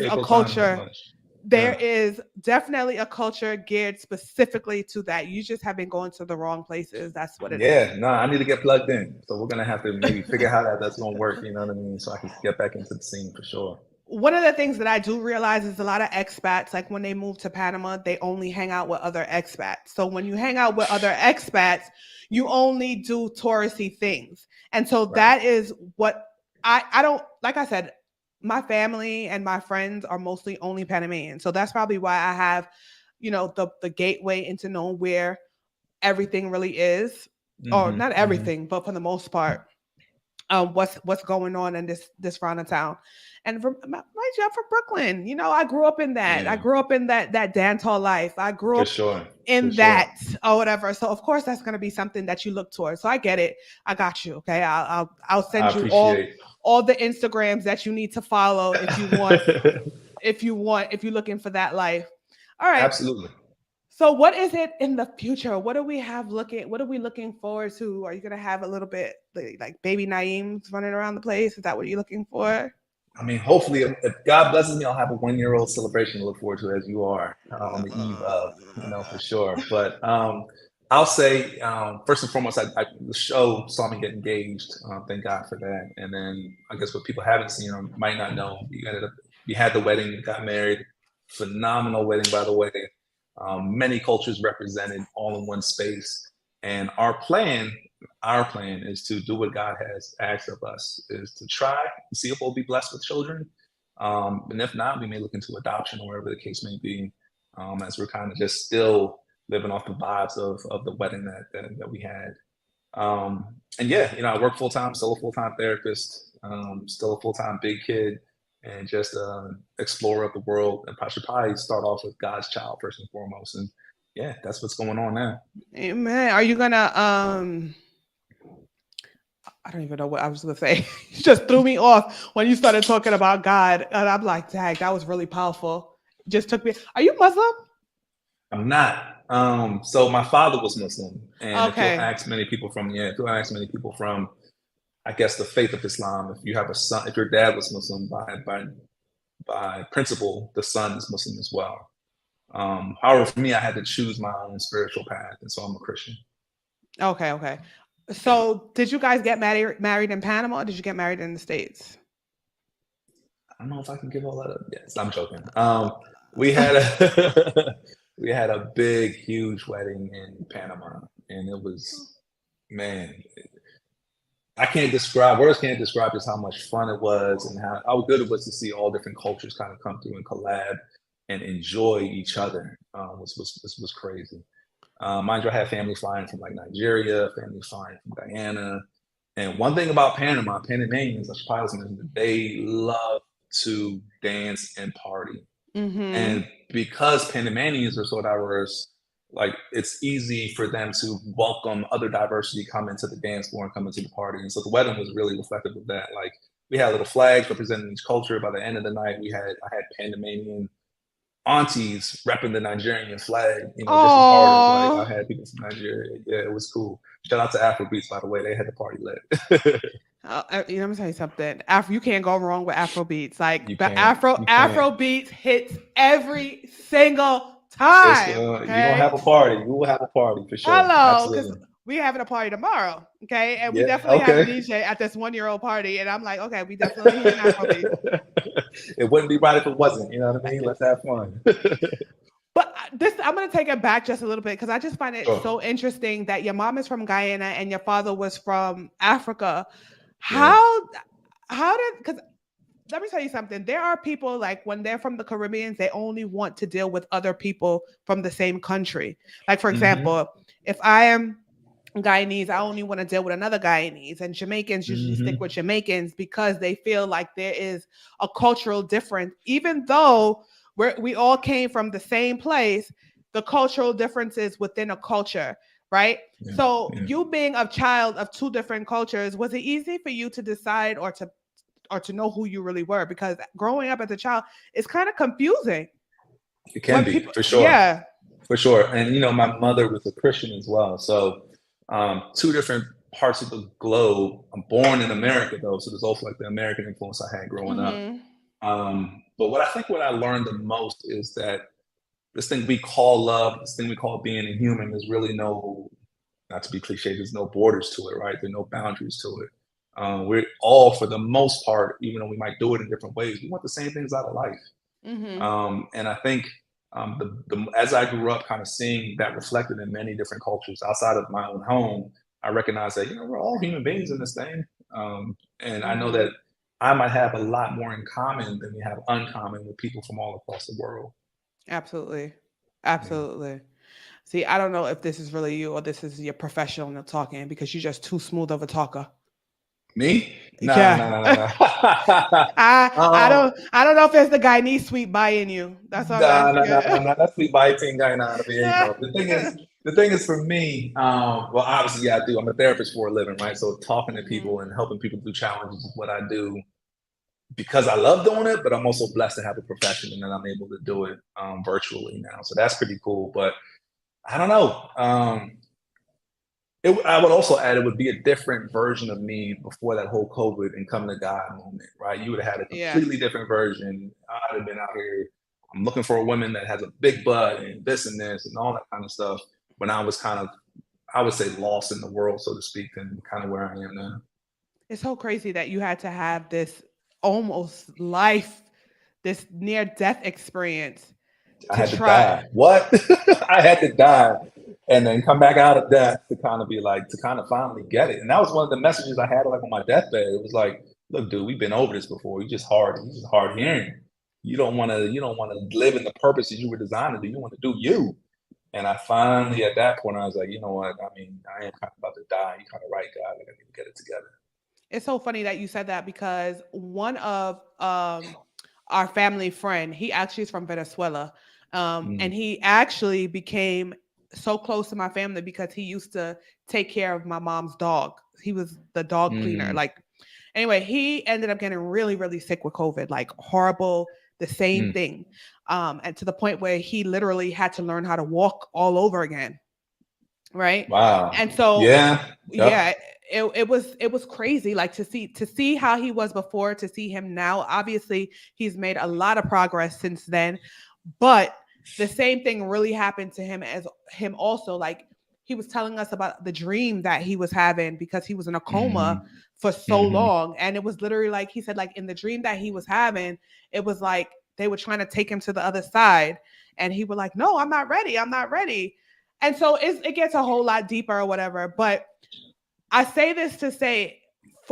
A: a
B: April time is
A: culture.
B: much.
A: There
B: Yeah.
A: is definitely a culture geared specifically to that. You just have been going to the wrong places. That's what it is.
B: Yeah, no, I need to get plugged in. So we're gonna have to maybe figure out how that's gonna work, you know what I mean? So I can get back into the scene for sure.
A: one of the things that I do realize is a lot of expats, like when they move to Panama, they only hang out with other expats. So when you hang out with other expats, you only do touristy things. And so
B: Right.
A: that is what I don't, like I said, my family and my friends are mostly only Panamanian. So that's probably why I have, the gateway into knowing where everything really is, or not everything, but for the most part, what's going on in this round of town. And mind you, I'm from Brooklyn. I grew up in that. I
B: Yeah,
A: grew up in that dance hall life. I grew
B: for
A: up
B: sure. For
A: in
B: sure.
A: that or whatever. So of course that's going to be something that you look towards. So I get it. I got you. Okay, I'll
B: I
A: send you
B: appreciate.
A: all the Instagrams that you need to follow if you want. If you're looking for that life. All right.
B: Absolutely.
A: So what is it in the future? What do we have looking? What are we looking forward to? Are you gonna have a little bit like baby Naeem's running around the place? Is that what you're looking for?
B: I mean, hopefully, if God blesses me, I'll have a 1 year old celebration to look forward to, as you are on the eve of, for sure. But I'll say, first and foremost, the show saw me get engaged. Thank God for that. And then I guess what people haven't seen or might not know, we had the wedding, got married. Phenomenal wedding, by the way. Many cultures represented all in one space. And our plan is to do what God has asked of us, is to try and see if we'll be blessed with children. And if not, we may look into adoption or whatever the case may be, as we're kind of just still living off the vibes of the wedding that we had. And yeah, I work full time, still a full time therapist, still a full time big kid, and just explorer of the world. And I should probably start off with God's child first and foremost. And yeah, that's what's going on now.
A: Amen. Are you gonna I don't even know what I was gonna say. You just threw me off when you started talking about God. And I'm like, dang, that was really powerful. Just took me. Are you Muslim?
B: I'm not. So my father was Muslim, and
A: Okay.
B: if you'll ask many people from, I guess, the faith of Islam, if you have a son, if your dad was Muslim, by principle, the son is Muslim as well. However, for me, I had to choose my own spiritual path, and so I'm a Christian.
A: Okay, okay.
B: Yeah.
A: So did you guys get married in Panama or did you get married in the States?
B: I don't know if I can give all that up. Yes, I'm joking. We had a we had a big, huge wedding in Panama, and it was, man, words can't describe just how much fun it was and how good it was to see all different cultures kind of come through and collab and enjoy each other. Was crazy. Mind you, I had family flying from like Nigeria, family flying from Guyana. And one thing about Panamanians, I should probably mention, they love to dance and party.
A: Mm-hmm.
B: And because Panamanians are so diverse, like it's easy for them to welcome other diversity, come into the dance floor and come into the party. And so the wedding was really reflective of that. Like we had little flags representing each culture. By the end of the night, I had Panamanian aunties repping the Nigerian flag, just as hard as like I
A: Oh,
B: had people from Nigeria. Yeah, it was cool. Shout out to Afrobeats, by the way. They had the party lit.
A: let me tell you something. Afro, you can't go wrong with Afro beats. Like
B: You
A: but
B: can't. You can't.
A: Afro beats hits every single
B: It's
A: time.
B: you're gonna
A: Okay.
B: have a party. We will have a party for sure.
A: Hello, because
B: Absolutely.
A: we having a party tomorrow. Okay, and we
B: Yeah.
A: definitely have a
B: Okay.
A: DJ at this 1 year old party, and I'm like, okay, we definitely hitting Afro beats.
B: It wouldn't be right if it wasn't. You know what I mean? Let's have fun.
A: But I'm going to take it back just a little bit because I just find it
B: Sure.
A: so interesting that your mom is from Guyana and your father was from Africa.
B: Yeah.
A: How did, because let me tell you something. There are people like when they're from the Caribbean, they only want to deal with other people from the same country. Like, for
B: Mm-hmm.
A: example, if I am Guyanese, I only want to deal with another Guyanese, and Jamaicans usually stick
B: Mm-hmm.
A: with Jamaicans because they feel like there is a cultural difference, even though we all came from the same place. The cultural differences within a culture, right?
B: Yeah.
A: So
B: Yeah.
A: you being a child of two different cultures, was it easy for you to decide or to know who you really were? Because growing up as a child is kind of confusing
B: It can
A: when
B: be
A: people,
B: for sure.
A: yeah.
B: For sure. And my mother was a Christian as well. So two different parts of the globe. I'm born in America though, so there's also like the American influence I had growing up.
A: Mm-hmm.
B: But what I learned the most is that this thing we call love, this thing we call being a human, there's really no, not to be cliche, there's no borders to it, right? There's no boundaries to it. We're all, for the most part, even though we might do it in different ways, we want the same things out of life.
A: Mm-hmm.
B: And I think as I grew up, kind of seeing that reflected in many different cultures outside of my own home, I recognize that we're all human beings in this thing, and I know
A: Mm-hmm.
B: that I might have a lot more in common than we have uncommon with people from all across the world.
A: Absolutely.
B: Yeah.
A: Absolutely. See, I don't know if this is really you or this is your professional talking because you're just too smooth of a talker.
B: Me? No,
A: Yeah.
B: no, no, no, no.
A: I don't know if it's the Guyanese sweet bite in you. That's what I'm
B: No, no, no, no,
A: asking.
B: no. That's the biting guy now to be, the thing is for me, well, obviously, yeah, I do. I'm a therapist for a living, right? So talking to
A: Hmm.
B: people and helping people through challenges is what I do because I love doing it, but I'm also blessed to have a profession and that I'm able to do it virtually now. So that's pretty cool. But I don't know. I would also add it would be a different version of me before that whole COVID and come to God moment, right? You would have had a
A: Yeah.
B: completely different version. I'd have been out here. I'm looking for a woman that has a big butt and this and all that kind of stuff. When I was kind of, I would say, lost in the world, so to speak, and kind of where I am now.
A: It's so crazy that you had to have this almost life, this near death experience
B: I
A: to
B: had to
A: try.
B: die. What? I had to die and then come back out of death to kind of be like, to kind of finally get it. And that was one of the messages I had like on my deathbed. It was like, look, dude, we've been over this before. You just hard hearing. You don't want to live in the purpose that you were designed to do. You want to do you. And I finally, at that point, I was like, you know what? I mean, I am kind of about to die. You kind of right, God. Like, I need to get it together.
A: It's so funny that you said that because one of our family friend, he actually is from Venezuela, and
B: Mm,
A: he actually became so close to my family because he used to take care of my mom's dog. He was the dog cleaner.
B: mm,
A: Like anyway, he ended up getting really, really sick with COVID, like horrible, the same
B: mm.
A: thing, and to the point where he literally had to learn how to walk all over again, right?
B: Wow.
A: And so
B: Yeah.
A: yeah,
B: Yep.
A: it was crazy like to see how he was before to see him now. Obviously he's made a lot of progress since then, but the same thing really happened to him as him also. Like he was telling us about the dream that he was having because he was in a coma
B: Hmm.
A: for so
B: Hmm.
A: long, and it was literally like he said, like in the dream that he was having, it was like they were trying to take him to the other side, and he was like, no, I'm not ready, I'm not ready. And so it gets a whole lot deeper or whatever. But I say this to say,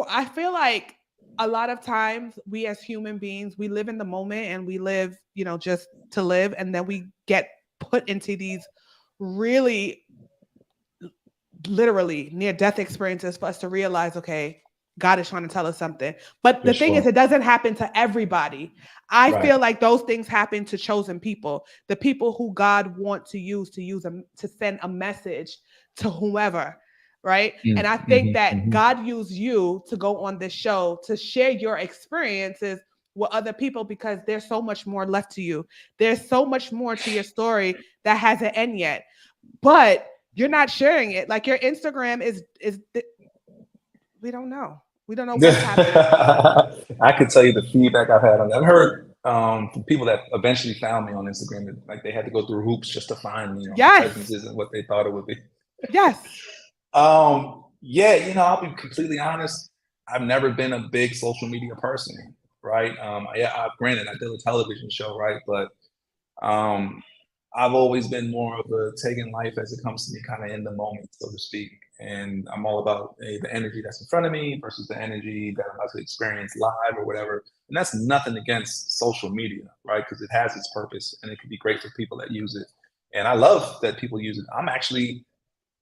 A: I feel like a lot of times we as human beings, we live in the moment and we live, just to live. And then we get put into these really literally near death experiences for us to realize, okay, God is trying to tell us something. But
B: For
A: the thing is,
B: sure.
A: it doesn't happen to everybody. I
B: Right.
A: feel like those things happen to chosen people, the people who God wants to use them to send a message to whoever. Right. And I think
B: Mm-hmm,
A: that
B: hmm.
A: God used you to go on this show to share your experiences with other people because there's so much more left to you. There's so much more to your story that hasn't ended yet. But you're not sharing it. Like your Instagram is we don't know. We don't know what's happening.
B: I could tell you the feedback I've had on that. I've heard from people that eventually found me on Instagram that like they had to go through hoops just to find me, my presence
A: Yes.
B: isn't what they thought it would be.
A: Yes.
B: Yeah, I'll be completely honest. I've never been a big social media person, right? Yeah, granted, I did a television show, right? But Um, I've always been more of a taking life as it comes to me, kind of in the moment, so to speak. And I'm all about the energy that's in front of me versus the energy that I'm about to experience live or whatever. And that's nothing against social media, right? Because it has its purpose and it can be great for people that use it. And I love that people use it.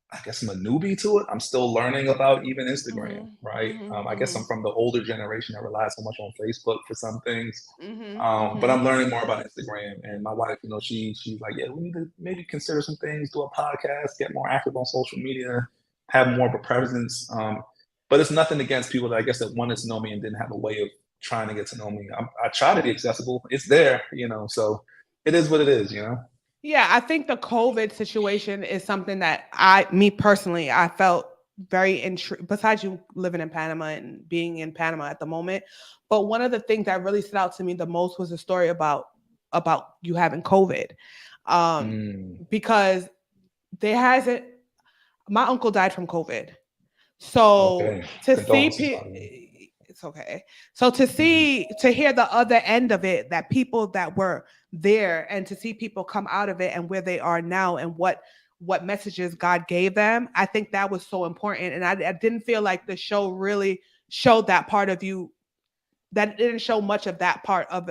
B: I guess I'm a newbie to it. I'm still learning about even Instagram,
A: Mhm.
B: right?
A: Mhm.
B: I guess I'm
A: Mhm.
B: from the older generation that relies so much on Facebook for some things.
A: Mhm.
B: But
A: Mhm.
B: I'm learning more about Instagram. And my wife, she's like, yeah, we need to maybe consider some things, do a podcast, get more active on social media, have more of a presence. But it's nothing against people that I guess that wanted to know me and didn't have a way of trying to get to know me. I try to be accessible. It's there, so it is what it is.
A: Yeah, I think the COVID situation is something that me personally, I felt very intrigued. Besides you living in Panama and being in Panama at the moment, but one of the things that really stood out to me the most was a story about you having COVID, um,
B: Mm,
A: because there hasn't. My uncle died from COVID. So
B: Okay.
A: to see
B: Condolences, by the way.
A: it's okay. So to hear the other end of it, that people that were there, and to see people come out of it and where they are now, and what messages God gave them, I think that was so important. And I didn't feel like the show really showed that part of you, that it didn't show much of that part of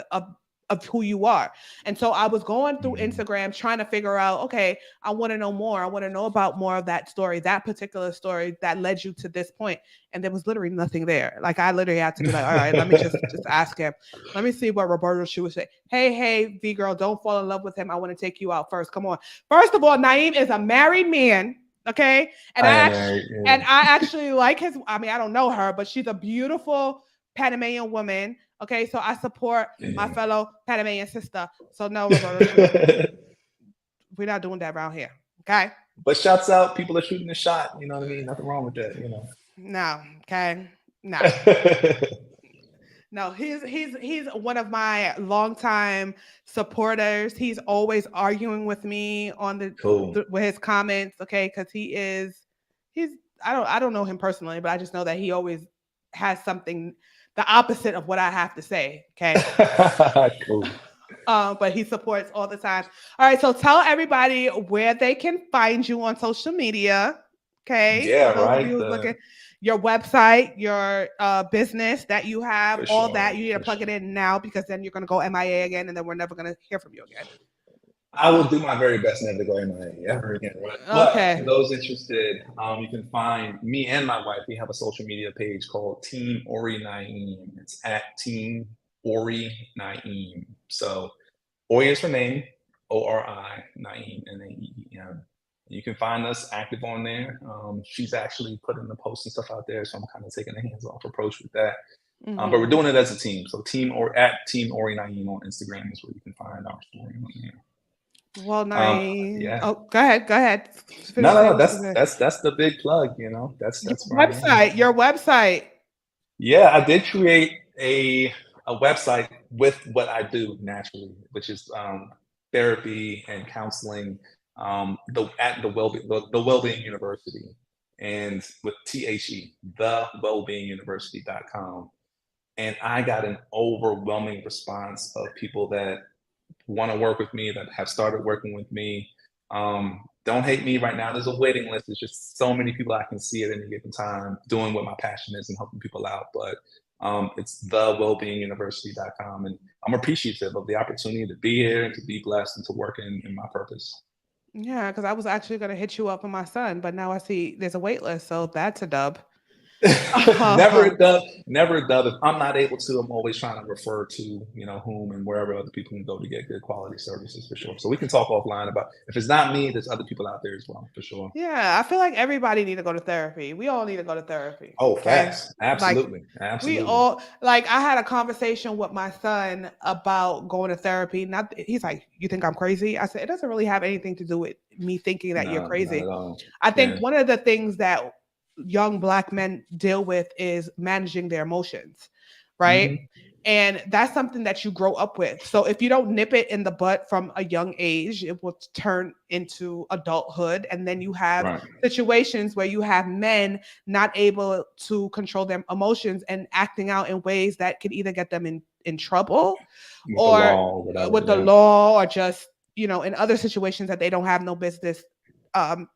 A: who you are. And so I was going through
B: Mhm.
A: Instagram trying to figure out, okay, I want to know more. I want to know about more of that story, that particular story that led you to this point. And there was literally nothing there. Like I literally had to be like, all right, let me just ask him. Let me see what Roberto Shoe would say. Hey, V girl, don't fall in love with him. I want to take you out first. Come on. First of all, Naeem is a married man. Okay. And
B: I
A: I
B: am
A: actually
B: married. Yeah.
A: and I actually like his, I mean, I don't know her, but she's a beautiful Panamanian woman. Okay, so I support my
B: Yeah.
A: fellow Panamanian sister. So no, Roberto, shoot, we're not doing that around here. Okay,
B: But shouts out, people are shooting a shot. You know what I mean? Nothing wrong with that. You know.
A: no, okay, no, no. He's one of my longtime supporters. He's always arguing with me on
B: Cool.
A: with his comments. Okay, because he's I don't know him personally, but I just know that he always has something the opposite of what I have to say. Okay.
B: Cool.
A: But he supports all the time. All right, so tell everybody where they can find you on social media. Okay, for
B: Yeah.
A: those of
B: Right.
A: you who's looking, your website, your business that you have,
B: For
A: all
B: sure.
A: that you need to
B: For
A: plug
B: sure.
A: it in now, because then you're gonna go MIA again, and then we're never gonna hear from you again.
B: I will do my very best never to go MIA ever again. Right? But for
A: Okay.
B: those interested, you can find me and my wife. We have a social media page called Team Ori Naim. It's at Team Ori Naim. So Ori is her name, Ori Naim, Naeem. You can find us active on there. She's actually putting the posts and stuff out there, so I'm kind of taking a hands-off approach with that. But we're
A: Mm-hmm.
B: doing it as a team. So Team or at Team Ori Naim on Instagram is where you can find our story on there.
A: Well, nice.
B: Yeah.
A: Oh, go ahead. Go ahead.
B: No,
A: Finish
B: no, no.
A: saying what
B: That's
A: you said.
B: that's that's the big plug. You know,
A: Your
B: that's where I am.
A: website. Your website.
B: Yeah, I did create a website with what I do naturally, which is therapy and counseling. The at the Wellbeing University, and with the wellbeinguniversity.com. And I got an overwhelming response of people that want to work with me, that have started working with me. Don't hate me right now. There's a waiting list. There's just so many people I can see at any given time doing what my passion is and helping people out. But it's thewellbeinguniversity.com. And I'm appreciative of the opportunity to be here and to be blessed and to work in my purpose.
A: Yeah, because I was actually gonna hit you up for my son, but now I see there's a wait list, so that's a dub.
B: Never a dub, never a dub. If I'm not able to, I'm always trying to refer to, whom and wherever other people can go to get good quality services for sure. So we can talk offline about, if it's not me, there's other people out there as well, for sure.
A: Yeah, I feel like everybody need to go to therapy. We all need to go to therapy.
B: Oh,
A: Okay.
B: facts.
A: Like
B: Absolutely.
A: we
B: Absolutely.
A: all like I had a conversation with my son about going to therapy. Not he's like, you think I'm crazy? I said, it doesn't really have anything to do with me thinking that you're
B: No, not
A: crazy.
B: at all.
A: I
B: Yeah.
A: think one of the things that young black men deal with is managing their emotions, right?
B: Hmm.
A: And that's something that you grow up with. So if you don't nip it in the butt from a young age, it will turn into adulthood. And then you have
B: Right.
A: situations where you have men not able to control their emotions and acting out in ways that could either get them in trouble
B: With the
A: or
B: law or whatever.
A: with the
B: Yeah.
A: law, or just, in other situations that they don't have no business um,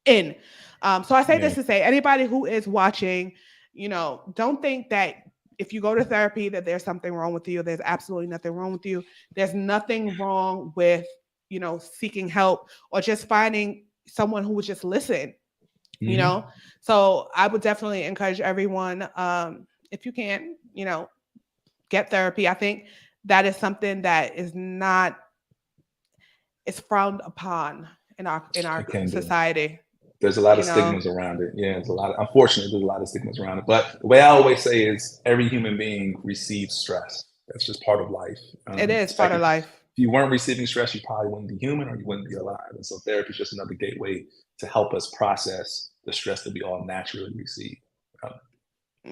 A: in. So I say this
B: Yeah.
A: to say, anybody who is watching, don't think that if you go to therapy that there's something wrong with you. There's absolutely nothing wrong with you. There's nothing wrong with, seeking help or just finding someone who would just listen, you
B: Hmm.
A: know. So I would definitely encourage everyone, if you can, get therapy. I think that is something that is not, is frowned upon in our
B: It can be.
A: society,
B: There's a lot
A: you
B: of
A: know.
B: stigmas around it. Yeah, unfortunately, there's a lot of stigmas around it. But the way I always say is every human being receives stress. That's just part of life.
A: It is
B: It's like
A: part of
B: if
A: life.
B: you weren't receiving stress, you probably wouldn't be human or you wouldn't be alive. And so therapy is just another gateway to help us process the stress that we all naturally receive. Um,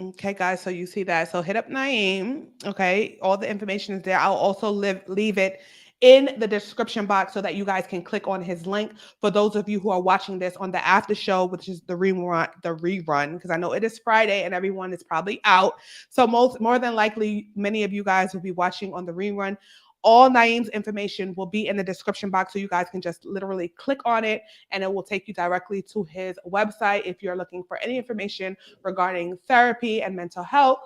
A: Okay, guys. So you see that. So hit up Naeem. Okay. All the information is there. I'll also leave it in the description box so that you guys can click on his link. For those of you who are watching this on the after show, which is the rerun, because I know it is Friday and everyone is probably out. So more than likely, many of you guys will be watching on the rerun. All Naeem's information will be in the description box, so you guys can just literally click on it and it will take you directly to his website if you're looking for any information regarding therapy and mental health.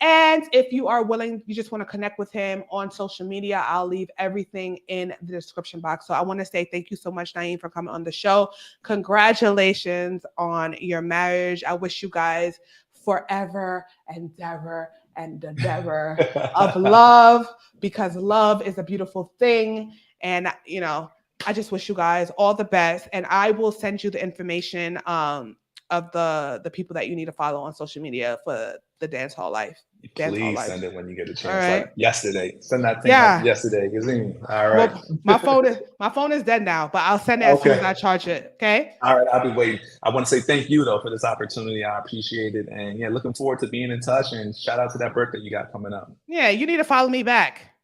A: And if you are willing, you just want to connect with him on social media, I'll leave everything in the description box. So I want to say thank you so much, Naeem, for coming on the show. Congratulations on your marriage. I wish you guys forever endeavor and endeavor of love, because love is a beautiful thing. And, I just wish you guys all the best. And I will send you the information of the people that you need to follow on social media for the dance hall life.
B: Please send it when you get a
A: All
B: chance.
A: right.
B: Like yesterday. Send that thing like yesterday. All right.
A: Well, my phone is dead now, but I'll send it as soon as I charge it. Okay.
B: All right. I'll be waiting. I want to say thank you though for this opportunity. I appreciate it. And yeah, looking forward to being in touch, and shout out to that birthday you got coming up.
A: Yeah, you need to follow me back.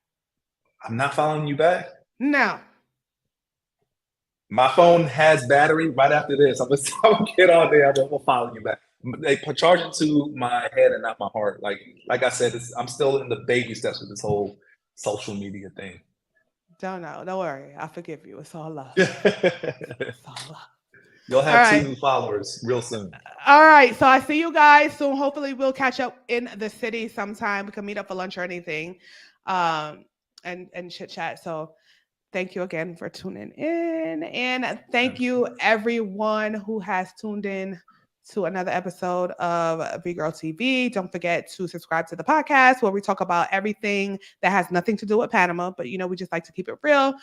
B: I'm not following you back?
A: No.
B: My phone has battery right after this. I'm gonna get on there. I'm gonna follow you back. They charge it to my head and not my heart. Like I said, I'm still in the baby steps with this whole social media thing.
A: Don't worry. I forgive you. It's all love. It's all love.
B: You'll have 2 new followers real soon.
A: All right. So I see you guys soon. Hopefully we'll catch up in the city sometime. We can meet up for lunch or anything, and chit chat. So thank you again for tuning in. And thank you everyone who has tuned in to another episode of V Girl TV. Don't forget to subscribe to the podcast where we talk about everything that has nothing to do with Panama, but we just like to keep it real.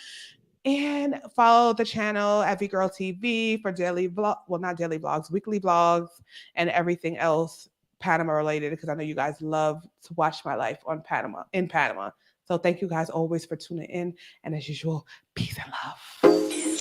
A: And follow the channel at V Girl TV for daily not daily vlogs, weekly vlogs, and everything else Panama related, because I know you guys love to watch my life in Panama. So thank you guys always for tuning in. And as usual, peace and love.